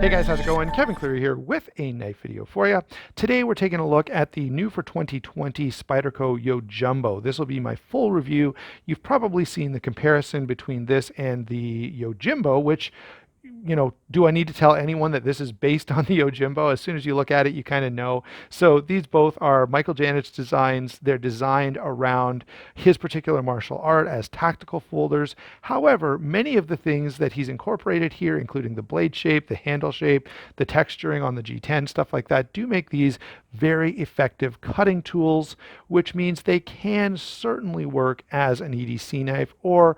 Hey guys, how's it going? Kevin Cleary here with a knife video for you. Today we're taking a look at the new for 2020 Spyderco Yojumbo. This will be my full review. You've probably seen the comparison between this and the Yojimbo, which, do I need to tell anyone that this is based on the Yojimbo? As soon as you look at it, you kind of know. So these both are Michael Janet's designs. They're designed around his particular martial art as tactical folders. However, many of the things that he's incorporated here, including the blade shape, the handle shape, the texturing on the G10, stuff like that, do make these very effective cutting tools, which means they can certainly work as an EDC knife or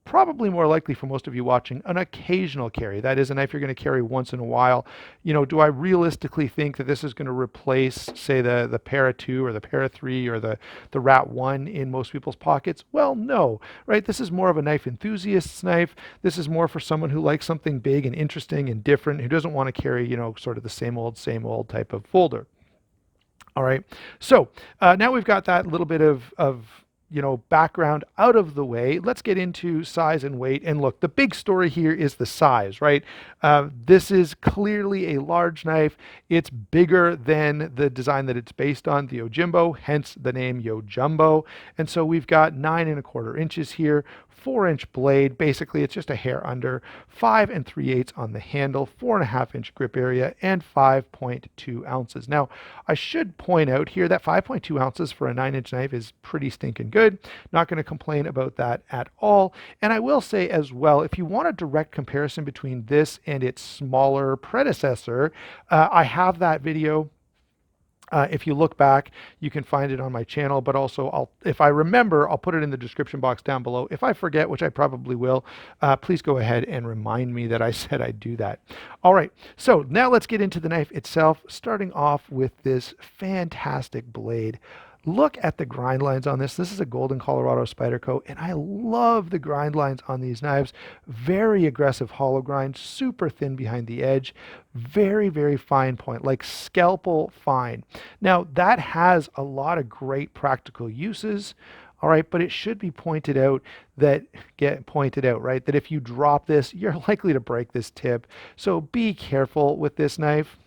probably more likely for most of you watching, an occasional carry. That is a knife you're going to carry once in a while. Do I realistically think that this is going to replace, say, the Para 2 or the Para 3 or the Rat 1 in most people's pockets? Well, no, right? This is more of a knife enthusiast's knife. This is more for someone who likes something big and interesting and different, who doesn't want to carry, sort of the same old type of folder. All right, so now we've got that little bit of background out of the way. Let's get into size and weight. And look, the big story here is the size, right? This is clearly a large knife. It's bigger than the design that it's based on, the Yojimbo, hence the name Yojumbo. And so we've got 9¼ inches here, 4-inch blade. Basically, it's just a hair under, 5 3/8 on the handle, 4.5-inch grip area, and 5.2 ounces. Now, I should point out here that 5.2 ounces for a 9-inch knife is pretty stinking good. Not going to complain about that at all. And I will say as well, if you want a direct comparison between this and its smaller predecessor, I have that video. If you look back, you can find it on my channel, but also if I remember, I'll put it in the description box down below. If I forget, which I probably will, please go ahead and remind me that I said I'd do that. All right, so now let's get into the knife itself, starting off with this fantastic blade. Look at the grind lines on this. This is a Golden Colorado Spyderco, and I love the grind lines on these knives. Very aggressive hollow grind, super thin behind the edge, very, very fine point, like scalpel fine. Now, that has a lot of great practical uses. All right, but it should be pointed out that, right, that if you drop this, you're likely to break this tip. So be careful with this knife.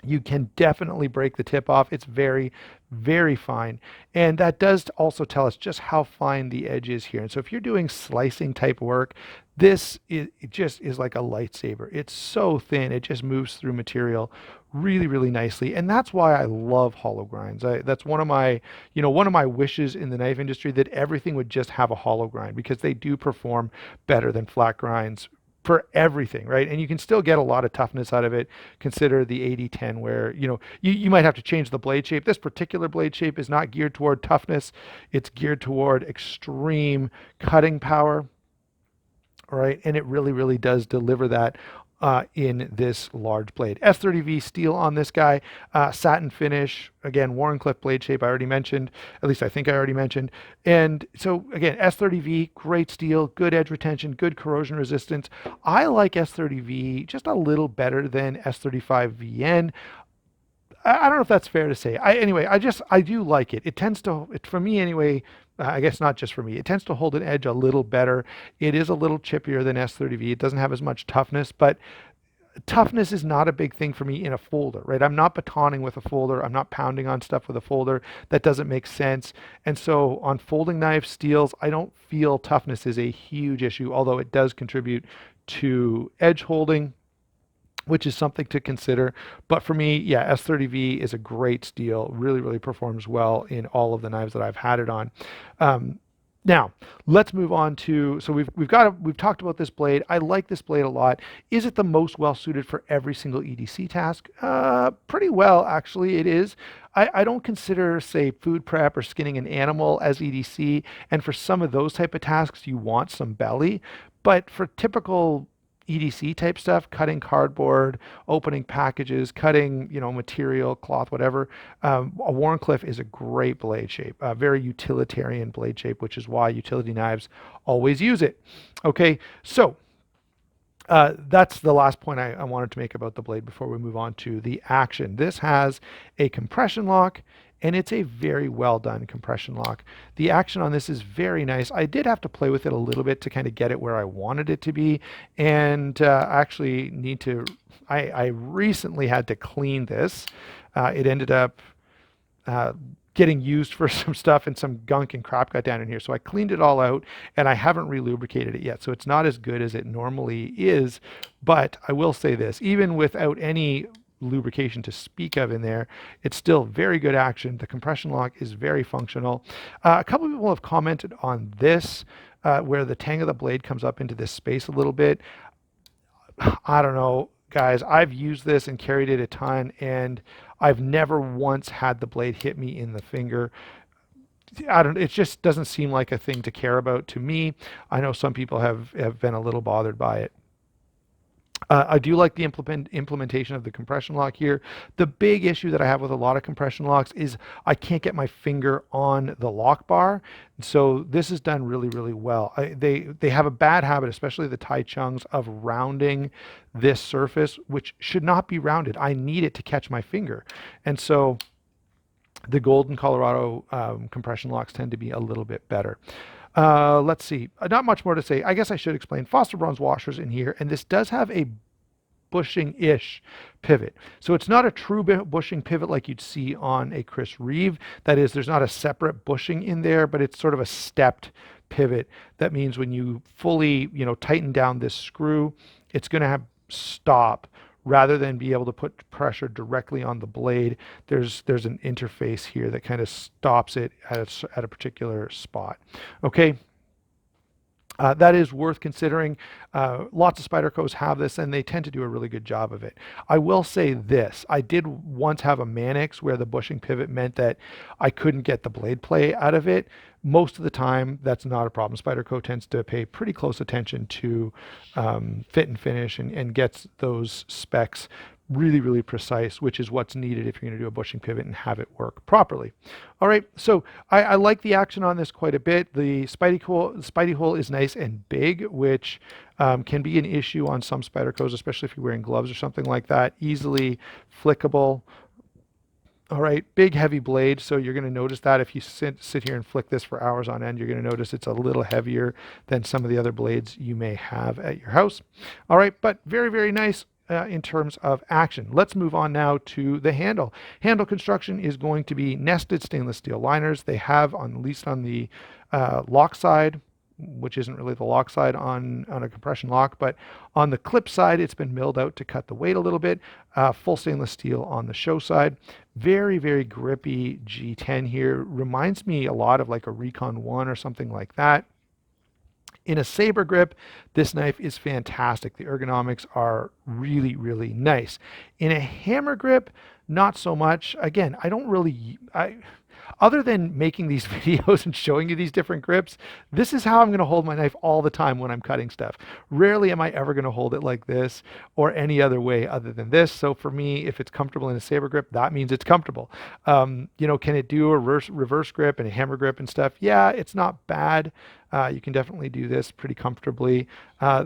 You can definitely break the tip off. It's very, very fine. And that does also tell us just how fine the edge is here. And so if you're doing slicing type work, it just is like a lightsaber. It's so thin. It just moves through material really, really nicely. And that's why I love hollow grinds. That's one of my wishes in the knife industry, that everything would just have a hollow grind, because they do perform better than flat grinds for everything, right? And you can still get a lot of toughness out of it. Consider the 80-10, where you might have to change the blade shape. This particular blade shape is not geared toward toughness. It's geared toward extreme cutting power. All right, and it really, really does deliver that in this large blade. S30V steel on this guy, satin finish, again, Wharncliffe blade shape I already mentioned, at least I think I already mentioned. And so again, S30V, great steel, good edge retention, good corrosion resistance. I like S30V just a little better than S35VN. I don't know if that's fair to say. Anyway, I do like it. It tends to, for me anyway, I guess not just for me, it tends to hold an edge a little better. It is a little chippier than S30V. It doesn't have as much toughness, but toughness is not a big thing for me in a folder, right? I'm not batoning with a folder. I'm not pounding on stuff with a folder. That doesn't make sense. And so on folding knives, steels, I don't feel toughness is a huge issue, although it does contribute to edge holding, which is something to consider. But for me, yeah, S30V is a great steel, really, really performs well in all of the knives that I've had it on. Now, let's move on to, so we've talked about this blade. I like this blade a lot. Is it the most well suited for every single EDC task? Pretty well, actually, it is. I don't consider, say, food prep or skinning an animal as EDC, and for some of those type of tasks, you want some belly. But for typical EDC type stuff, cutting cardboard, opening packages, cutting, material, cloth, whatever, a Wharncliffe is a great blade shape, a very utilitarian blade shape, which is why utility knives always use it. Okay, so That's the last point I wanted to make about the blade before we move on to the action. This has a compression lock, and it's a very well done compression lock. The action on this is very nice. I did have to play with it a little bit to kind of get it where I wanted it to be, and actually need to, I recently had to clean this. It ended up uh, getting used for some stuff, and some gunk and crap got down in here. So I cleaned it all out, and I haven't relubricated it yet. So it's not as good as it normally is. But I will say this, even without any lubrication to speak of in there, it's still very good action. The compression lock is very functional. A couple of people have commented on this, where the tang of the blade comes up into this space a little bit. I don't know, guys. I've used this and carried it a ton, and I've never once had the blade hit me in the finger. I don't. It just doesn't seem like a thing to care about to me. I know some people have been a little bothered by it. I do like the implementation of the compression lock here. The big issue that I have with a lot of compression locks is I can't get my finger on the lock bar. So this is done really, really well. They have a bad habit, especially the Tai Chungs, of rounding this surface, which should not be rounded. I need it to catch my finger. And so the Golden Colorado compression locks tend to be a little bit better. Let's see. Not much more to say. I guess I should explain. Foster bronze washers in here, and this does have a bushing-ish pivot. So it's not a true bushing pivot like you'd see on a Chris Reeve. That is, there's not a separate bushing in there, but it's sort of a stepped pivot. That means when you fully, tighten down this screw, it's going to have stop rather than be able to put pressure directly on the blade. There's an interface here that kind of stops it at a particular spot. Okay. That is worth considering. Lots of Spydercos have this, and they tend to do a really good job of it. I will say this. I did once have a Mannix where the bushing pivot meant that I couldn't get the blade play out of it. Most of the time, that's not a problem. Spyderco tends to pay pretty close attention to fit and finish, and gets those specs really, really precise, which is what's needed if you're going to do a bushing pivot and have it work properly. All right, so I like the action on this quite a bit. The Spidey hole is nice and big, which can be an issue on some Spydercos, especially if you're wearing gloves or something like that. Easily flickable. All right, big heavy blade, so you're going to notice that if you sit here and flick this for hours on end, you're going to notice it's a little heavier than some of the other blades you may have at your house. All right, but very, very nice. In terms of action. Let's move on now to the handle. Handle construction is going to be nested stainless steel liners. They have, at least on the lock side, which isn't really the lock side on a compression lock, but on the clip side, it's been milled out to cut the weight a little bit. Full stainless steel on the show side. Very, very grippy G10 here. Reminds me a lot of like a Recon 1 or something like that. In a saber grip, this knife is fantastic. The ergonomics are really, really nice. In a hammer grip, not so much. Again, other than making these videos and showing you these different grips, this is how I'm going to hold my knife all the time when I'm cutting stuff. Rarely am I ever going to hold it like this or any other way other than this. So for me, if it's comfortable in a saber grip, that means it's comfortable. Can it do a reverse grip and a hammer grip and stuff? Yeah, it's not bad. You can definitely do this pretty comfortably.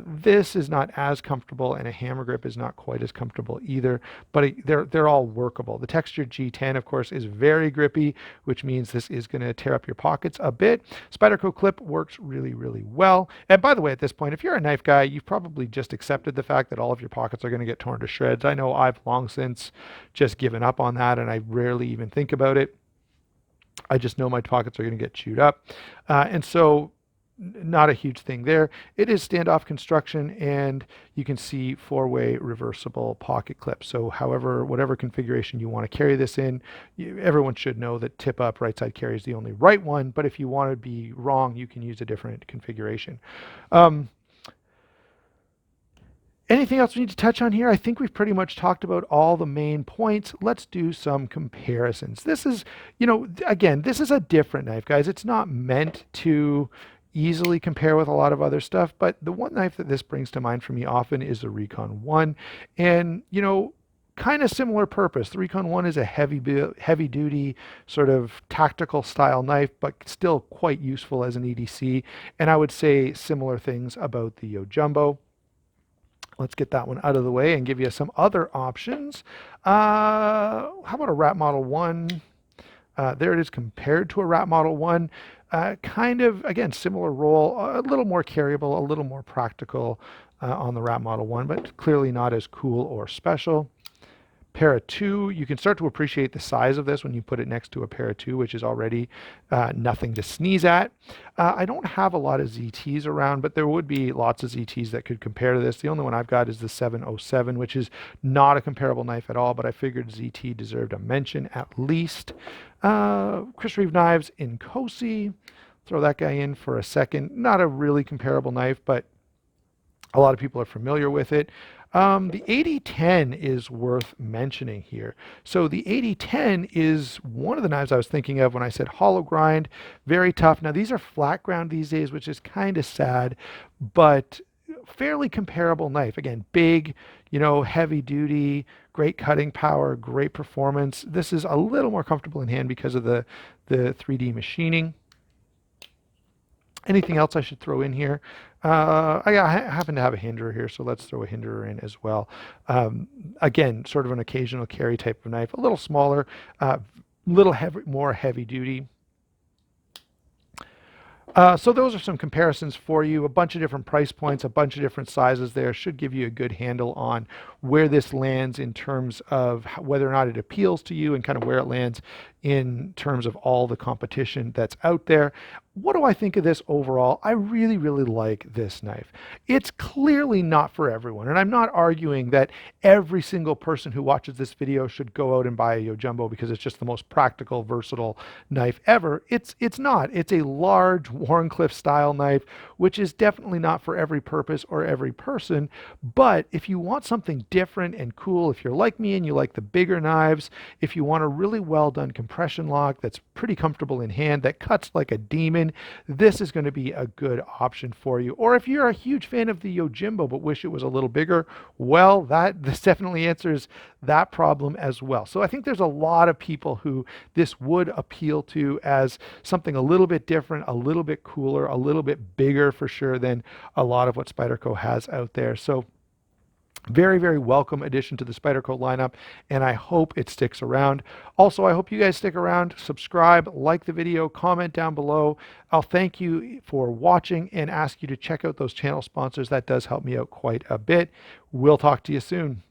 This is not as comfortable, and a hammer grip is not quite as comfortable either, but they're all workable. The textured G10, of course, is very grippy, which means this is going to tear up your pockets a bit. Spyderco clip works really, really well. And by the way, at this point, if you're a knife guy, you've probably just accepted the fact that all of your pockets are going to get torn to shreds. I know I've long since just given up on that, and I rarely even think about it. I just know my pockets are going to get chewed up. And so not a huge thing there. It is standoff construction, and you can see four-way reversible pocket clip. So whatever configuration you want to carry this in, everyone should know that tip up right side carry is the only right one, but if you want to be wrong, you can use a different configuration. Anything else we need to touch on here? I think we've pretty much talked about all the main points. Let's do some comparisons. This is, again, this is a different knife, guys. It's not meant to easily compare with a lot of other stuff, but the one knife that this brings to mind for me often is the Recon 1. And, kind of similar purpose. The Recon 1 is a heavy duty sort of tactical style knife, but still quite useful as an EDC. And I would say similar things about the Yojumbo. Let's get that one out of the way and give you some other options. How about a Rat Model 1? There it is compared to a Rat Model 1. Kind of, again, similar role, a little more carryable, a little more practical on the Rat Model 1, but clearly not as cool or special. Para 2, you can start to appreciate the size of this when you put it next to a Para 2, which is already nothing to sneeze at. I don't have a lot of ZTs around, but there would be lots of ZTs that could compare to this. The only one I've got is the 707, which is not a comparable knife at all, but I figured ZT deserved a mention at least. Chris Reeve knives in Cosi. Throw that guy in for a second. Not a really comparable knife, but a lot of people are familiar with it. The 8010 is worth mentioning here. So the 8010 is one of the knives I was thinking of when I said hollow grind, very tough. Now these are flat ground these days, which is kind of sad, but fairly comparable knife. Again, big, heavy duty, great cutting power, great performance. This is a little more comfortable in hand because of the 3D machining. Anything else I should throw in here? I happen to have a hinderer here, so let's throw a hinderer in as well. Again, sort of an occasional carry type of knife, a little smaller, little more heavy duty. So those are some comparisons for you, a bunch of different price points, a bunch of different sizes there. Should give you a good handle on where this lands in terms of whether or not it appeals to you and kind of where it lands in terms of all the competition that's out there. What do I think of this overall? I really, really like this knife. It's clearly not for everyone, and I'm not arguing that every single person who watches this video should go out and buy a Yojimbo because it's just the most practical, versatile knife ever. It's not. It's a large Wharncliffe style knife, which is definitely not for every purpose or every person. But if you want something different and cool, if you're like me and you like the bigger knives, if you want a really well done compression lock that's pretty comfortable in hand, that cuts like a demon, this is going to be a good option for you. Or if you're a huge fan of the Yojimbo but wish it was a little bigger, well, this definitely answers that problem as well. So I think there's a lot of people who this would appeal to as something a little bit different, a little bit cooler, a little bit bigger for sure than a lot of what Spyderco has out there. So very, very welcome addition to the Spyderco lineup, and I hope it sticks around. Also, I hope you guys stick around, subscribe, like the video, comment down below. I'll thank you for watching and ask you to check out those channel sponsors. That does help me out quite a bit. We'll talk to you soon.